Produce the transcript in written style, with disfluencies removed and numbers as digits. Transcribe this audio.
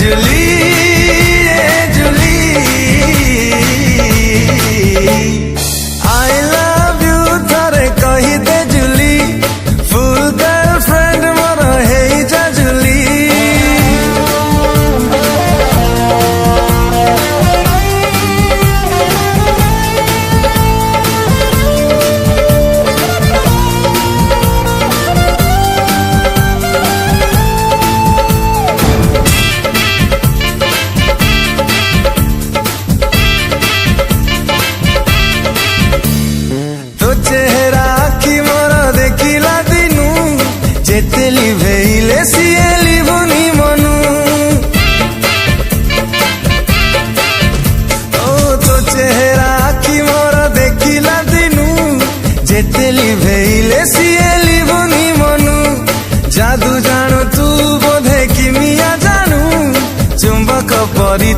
Julie I love you थरे कही दे जुली फुल girlfriend मोर हे जा जुली चेहरा आखि मोर देखिला दिनु जेते लिभेइले सिए लिभुनी मनु ओ तो चेहरा आखि मोर देखिला दिनु जेते लिभेइले सिए लिभुनी मनु जादू जानो तू बोधे किमिया जानू चुंबक परी